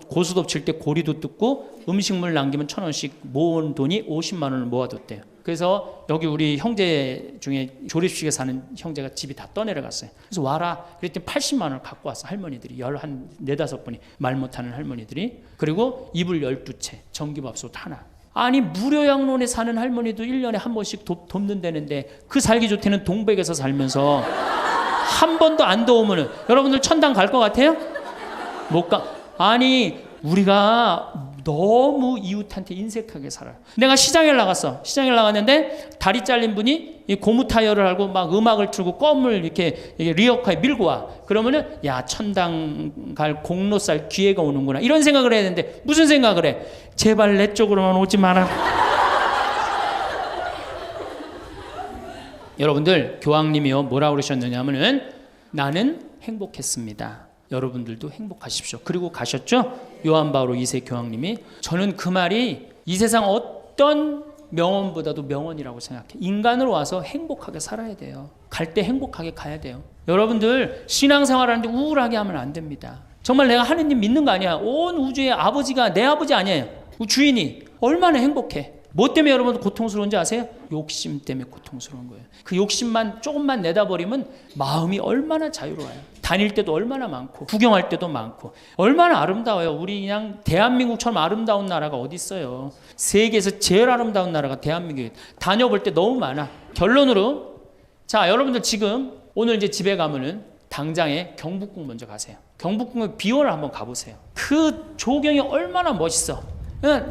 Speaker 1: 고스톱 칠 때 고리도 뜯고 음식물 남기면 1,000원씩 모은 돈이 50만 원을 모아뒀대요. 그래서 여기 우리 형제 중에 조립식에 사는 형제가 집이 다 떠내려갔어요. 그래서 와라. 그랬더니 80만 원을 갖고 왔어. 할머니들이 한 4-5분이 말 못하는 할머니들이. 그리고 이불 12채 전기밥솥 하나. 아니 무료 양론에 사는 할머니도 1년에 한 번씩 돕는다는데 그 살기 좋대는 동백에서 살면서 한 번도 안 도우면은 여러분들 천당 갈 것 같아요? 못 가. 아니 우리가 너무 이웃한테 인색하게 살아요. 내가 시장에 나갔어. 시장에 나갔는데 다리 잘린 분이 고무 타이어를 하고 막 음악을 틀고 껌을 이렇게 리어카에 밀고 와. 그러면은 야 천당 갈 공로살 기회가 오는구나. 이런 생각을 해야 되는데 무슨 생각을 해? 제발 내 쪽으로만 오지 마라. 여러분들 교황님이요 뭐라고 그러셨느냐면은 나는 행복했습니다. 여러분들도 행복하십시오. 그리고 가셨죠? 요한 바오로 2세 교황님이. 저는 그 말이 이 세상 어떤 명언보다도 명언이라고 생각해. 인간으로 와서 행복하게 살아야 돼요. 갈 때 행복하게 가야 돼요. 여러분들 신앙생활하는데 우울하게 하면 안 됩니다. 정말 내가 하느님 믿는 거 아니야. 온 우주의 아버지가 내 아버지 아니에요. 주인이 얼마나 행복해. 뭐 때문에 여러분들 고통스러운지 아세요? 욕심 때문에 고통스러운 거예요. 그 욕심만 조금만 내다버리면 마음이 얼마나 자유로워요. 다닐 때도 얼마나 많고 구경할 때도 많고 얼마나 아름다워요. 우리 그냥 대한민국처럼 아름다운 나라가 어디 있어요. 세계에서 제일 아름다운 나라가 대한민국이에요. 다녀볼 때 너무 많아. 결론으로 자 여러분들 지금 오늘 이제 집에 가면은 당장에 경복궁 먼저 가세요. 경복궁에 비원을 한번 가보세요. 그 조경이 얼마나 멋있어.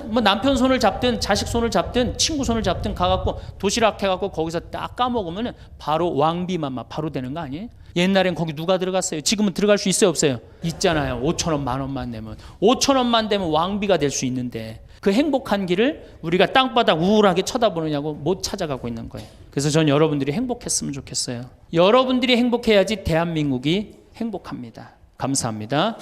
Speaker 1: 뭐 남편 손을 잡든 자식 손을 잡든 친구 손을 잡든 가갖고 도시락 해갖고 거기서 딱 까먹으면 바로 왕비만 바로 되는 거 아니에요? 옛날엔 거기 누가 들어갔어요? 지금은 들어갈 수 있어요 없어요? 있잖아요. 5,000원 10,000원만 내면 5,000원만 되면 왕비가 될 수 있는데 그 행복한 길을 우리가 땅바닥 우울하게 쳐다보느냐고 못 찾아가고 있는 거예요. 그래서 전 여러분들이 행복했으면 좋겠어요. 여러분들이 행복해야지 대한민국이 행복합니다. 감사합니다.